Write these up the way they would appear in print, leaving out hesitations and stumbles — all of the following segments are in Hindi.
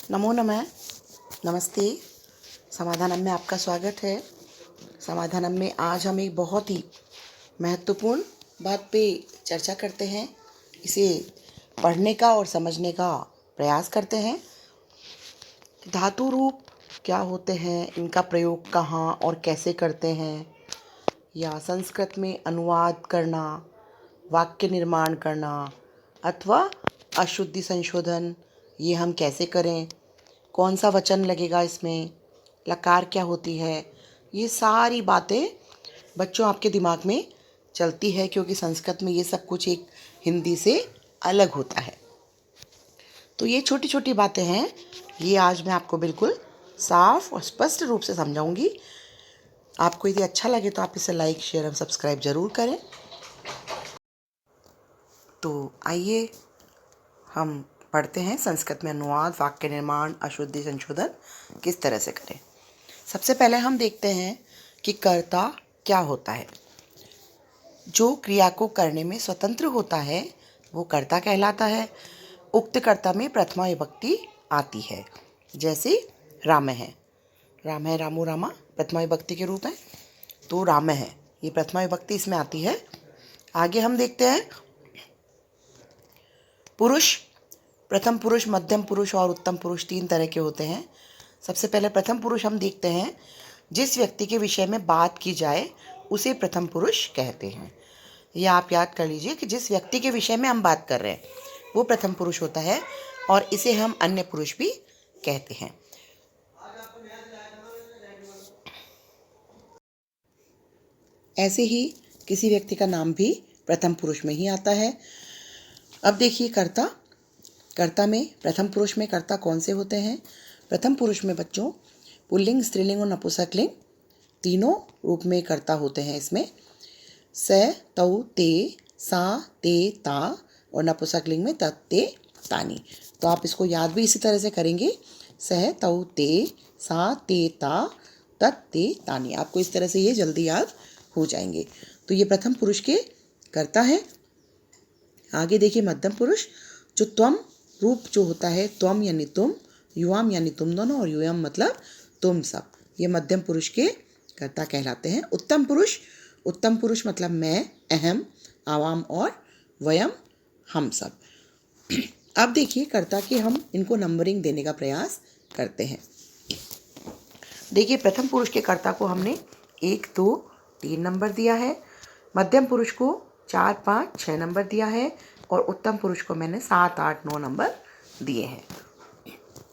नमो नमः। नमस्ते। समाधानम में आपका स्वागत है। समाधानम में आज हम एक बहुत ही महत्वपूर्ण बात पे चर्चा करते हैं। इसे पढ़ने का और समझने का प्रयास करते हैं। धातु रूप क्या होते हैं, इनका प्रयोग कहाँ और कैसे करते हैं, या संस्कृत में अनुवाद करना, वाक्य निर्माण करना अथवा अशुद्धि संशोधन, ये हम कैसे करें, कौन सा वचन लगेगा इसमें, लकार क्या होती है, ये सारी बातें बच्चों आपके दिमाग में चलती है, क्योंकि संस्कृत में ये सब कुछ एक हिंदी से अलग होता है। तो ये छोटी छोटी बातें हैं, ये आज मैं आपको बिल्कुल साफ और स्पष्ट रूप से समझाऊंगी। आपको यदि अच्छा लगे तो आप इसे लाइक, शेयर और सब्सक्राइब ज़रूर करें। तो आइए हम पढ़ते हैं संस्कृत में अनुवाद, वाक्य निर्माण, अशुद्धि संशोधन किस तरह से करें। सबसे पहले हम देखते हैं कि कर्ता क्या होता है। जो क्रिया को करने में स्वतंत्र होता है वो कर्ता कहलाता है। उक्त कर्ता में प्रथमा विभक्ति आती है। जैसे राम है, रामो रामा प्रथमा विभक्ति के रूप है, तो राम है, ये प्रथमा विभक्ति इसमें आती है। आगे हम देखते हैं पुरुष। प्रथम पुरुष, मध्यम पुरुष और उत्तम पुरुष 3 तरह के होते हैं। सबसे पहले प्रथम पुरुष हम देखते हैं। जिस व्यक्ति के विषय में बात की जाए उसे प्रथम पुरुष कहते हैं। यह आप याद कर लीजिए कि जिस व्यक्ति के विषय में हम बात कर रहे हैं वो प्रथम पुरुष होता है, और इसे हम अन्य पुरुष भी कहते हैं। ऐसे ही किसी व्यक्ति का नाम भी प्रथम पुरुष में ही आता है। अब देखिए कर्ता में प्रथम पुरुष में कर्ता कौन से होते हैं। प्रथम पुरुष में बच्चों पुल्लिंग, स्त्रीलिंग और नपुंसकलिंग तीनों रूप में कर्ता होते हैं। इसमें स, तौ, ते, सा, ते, ता, और नपुंसकलिंग में तत्, ते, तानी। तो आप इसको याद भी इसी तरह से करेंगे, सह, तौ, ते, सा, ते, ता, तत्, ते, तानी। आपको इस तरह से ये जल्दी याद हो जाएंगे। तो ये प्रथम पुरुष के कर्ता है। आगे देखिए मध्यम पुरुष, जो त्वम रूप जो होता है, त्वम यानी तुम, युवाम यानी तुम दोनों, और यूयम मतलब तुम सब, ये मध्यम पुरुष के कर्ता कहलाते हैं। उत्तम पुरुष मतलब मैं, अहम, आवाम और वयम, हम सब। अब देखिए कर्ता के हम इनको नंबरिंग देने का प्रयास करते हैं। देखिए प्रथम पुरुष के कर्ता को हमने 1, 2, 3 नंबर दिया है। मध्यम पुरुष को 4, 5, 6 नंबर दिया है, और उत्तम पुरुष को मैंने 7, 8, 9 नंबर दिए हैं।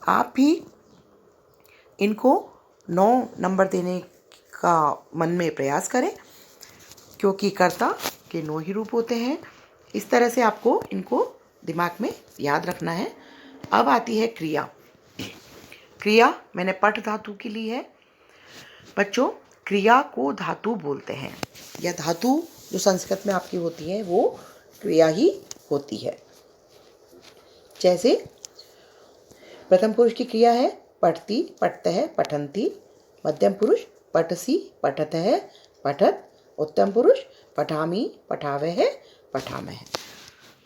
आप भी इनको 9 नंबर देने का मन में प्रयास करें, क्योंकि कर्ता के 9 ही रूप होते हैं। इस तरह से आपको इनको दिमाग में याद रखना है। अब आती है क्रिया। क्रिया मैंने पठ धातु की ली है। बच्चों क्रिया को धातु बोलते हैं। यह धातु जो संस्कृत में आपकी होती है वो क्रिया ही होती है। जैसे प्रथम पुरुष की क्रिया है पठती, पठतः, पठन्ति। मध्यम पुरुष पठसि, पठतः, पठत। उत्तम पुरुष पठामि, पठावः, पठामः।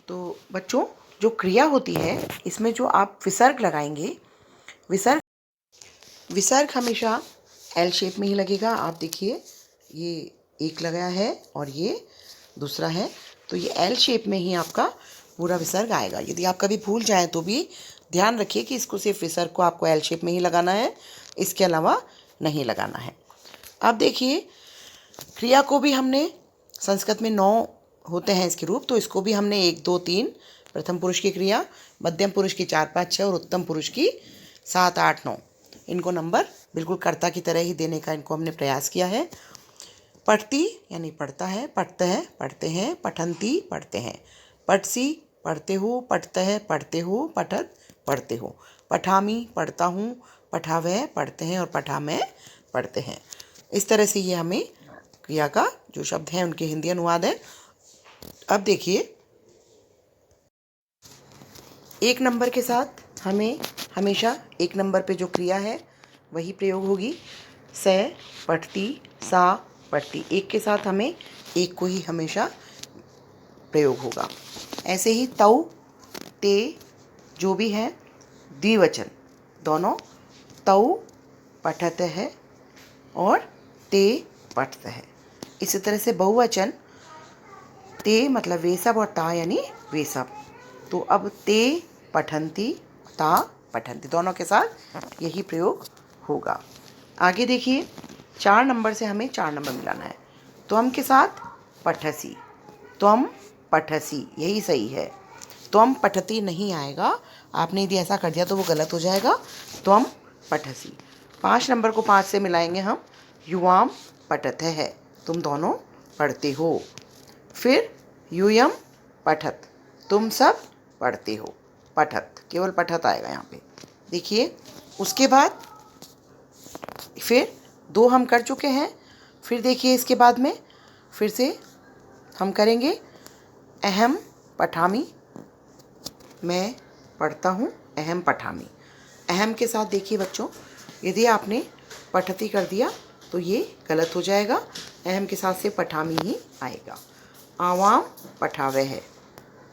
तो बच्चों जो क्रिया होती है इसमें जो आप विसर्ग लगाएंगे, विसर्ग हमेशा एल शेप में ही लगेगा। आप देखिए ये एक लगाया है और ये दूसरा है, तो ये एल शेप में ही आपका पूरा विसर्ग आएगा। यदि आप कभी भूल जाएं तो भी ध्यान रखिए कि इसको सिर्फ विसर्ग को आपको एल शेप में ही लगाना है, इसके अलावा नहीं लगाना है। अब देखिए क्रिया को भी हमने, संस्कृत में 9 होते हैं इसके रूप, तो इसको भी हमने 1, 2, 3 प्रथम पुरुष की क्रिया, मध्यम पुरुष की 4, 5, 6 और उत्तम पुरुष की 7, 8, 9, इनको नंबर बिल्कुल कर्ता की तरह ही देने का इनको हमने प्रयास किया है। पठती यानी पढ़ता है, पठतः पढ़ते हैं, पठन्ति पढ़ते हैं, पठसी पढ़ते हो, पठतः पढ़ते हो, पठत पढ़ते हो, पठामी पढ़ता हूँ, पठावः पढ़ते हैं, और पठामः पढ़ते हैं। इस तरह से ये हमें क्रिया का जो शब्द हैं उनके हिंदी अनुवाद है। अब देखिए 1 नंबर के साथ हमें हमेशा 1 नंबर पे जो क्रिया है वही प्रयोग होगी। स, पठती, सा, पठती। 1 के साथ हमें 1 को ही हमेशा प्रयोग होगा। ऐसे ही तौ, ते जो भी है द्विवचन, दोनों तौ पठत है और ते पठत है। इसी तरह से बहुवचन ते मतलब वे सब और ता यानी वे सब। तो अब ते पठन्ति, ता पठन्ति, दोनों के साथ यही प्रयोग होगा। आगे देखिए 4 नंबर से हमें 4 नंबर मिलाना है। त्वम के साथ पठसी, त्वम पठसी, यही सही है। त्वम पठती नहीं आएगा, आपने यदि ऐसा कर दिया तो वो गलत हो जाएगा। त्वम पठसी। 5 नंबर को 5 से मिलाएंगे हम। युवाम पठत है, तुम दोनों पढ़ते हो। फिर यूयम पठत, तुम सब पढ़ते हो। पठत, केवल पठत आएगा यहाँ पे। देखिए उसके बाद फिर 2 हम कर चुके हैं। फिर देखिए इसके बाद में फिर से हम करेंगे अहम पठामी, मैं पढ़ता हूँ, अहम पठामी। अहम के साथ देखिए बच्चों, यदि आपने पठती कर दिया तो ये गलत हो जाएगा। अहम के साथ से पठामी ही आएगा। आवाम पठावे है,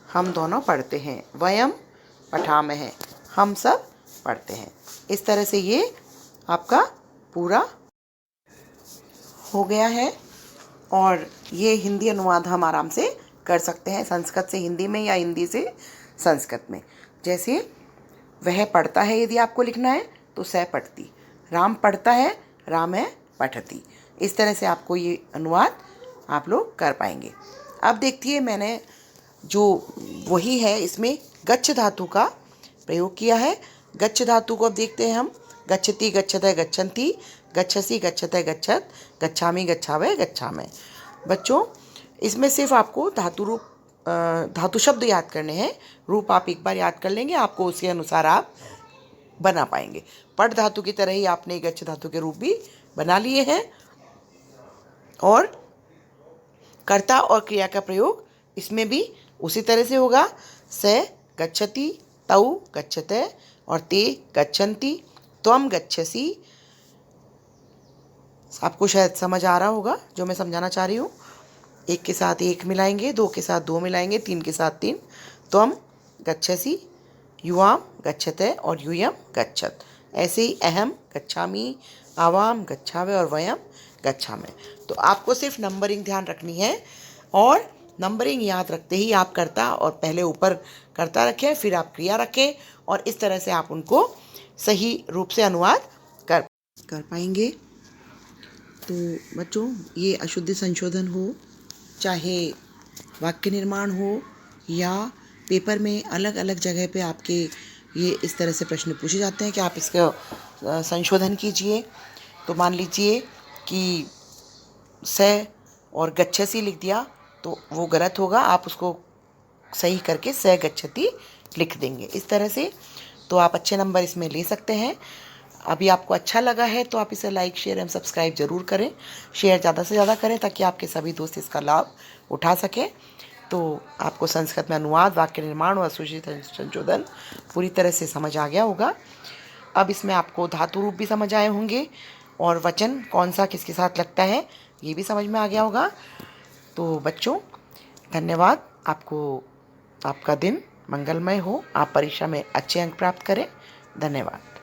हम दोनों पढ़ते हैं। वयम पठामहे, हम सब पढ़ते हैं। इस तरह से ये आपका पूरा हो गया है। और ये हिंदी अनुवाद हम आराम से कर सकते हैं, संस्कृत से हिंदी में या हिंदी से संस्कृत में। जैसे वह पढ़ता है, यदि आपको लिखना है तो सह पढ़ती। राम पढ़ता है, राम है पठती। इस तरह से आपको ये अनुवाद आप लोग कर पाएंगे। अब देखिए मैंने जो वही है इसमें गच्छ धातु का प्रयोग किया है। गच्छ धातु को अब देखते हैं हम। गच्छति गच्छते गच्छन्ति, गच्छसि गच्छते गच्छत, गच्छामि गच्छावे गच्छामि। बच्चों इसमें सिर्फ आपको धातु शब्द याद करने हैं। रूप आप एक बार याद कर लेंगे, आपको उसी अनुसार आप बना पाएंगे। पठ धातु की तरह ही आपने गच्छ धातु के रूप भी बना लिए हैं। और कर्ता और क्रिया का प्रयोग इसमें भी उसी तरह से होगा। स गच्छति, तौ गच्छते और ते गच्छन्ति, त्वम गच्छसि। आपको शायद समझ आ रहा होगा जो मैं समझाना चाह रही हूँ। 1 के साथ 1 मिलाएंगे, 2 के साथ 2 मिलाएंगे, 3 के साथ 3। त्वम गच्छसि, युवाम गच्छते और यूयम गच्छत। ऐसे ही अहम गच्छामि, आवाम गच्छावे और वयम गच्छामि। तो आपको सिर्फ नंबरिंग ध्यान रखनी है और नंबरिंग याद रखते ही आप कर्ता और पहले ऊपर कर्ता रखें, फिर आप क्रिया रखें और इस तरह से आप उनको सही रूप से अनुवाद कर पाएंगे। तो बच्चों ये अशुद्धि संशोधन हो, चाहे वाक्य निर्माण हो या पेपर में अलग अलग जगह पे आपके ये इस तरह से प्रश्न पूछे जाते हैं कि आप इसका संशोधन कीजिए। तो मान लीजिए कि स और गच्छसी लिख दिया तो वो गलत होगा, आप उसको सही करके स गच्छति लिख देंगे। इस तरह से तो आप अच्छे नंबर इसमें ले सकते हैं। अभी आपको अच्छा लगा है तो आप इसे लाइक शेयर एवं सब्सक्राइब ज़रूर करें। शेयर ज़्यादा से ज़्यादा करें ताकि आपके सभी दोस्त इसका लाभ उठा सकें। तो आपको संस्कृत में अनुवाद, वाक्य निर्माण और अशुद्धि संशोधन पूरी तरह से समझ आ गया होगा। अब इसमें आपको धातु रूप भी समझ आए होंगे और वचन कौन सा किसके साथ लगता है ये भी समझ में आ गया होगा। तो बच्चों धन्यवाद। आपका दिन मंगलमय हो, आप परीक्षा में अच्छे अंक प्राप्त करें। धन्यवाद।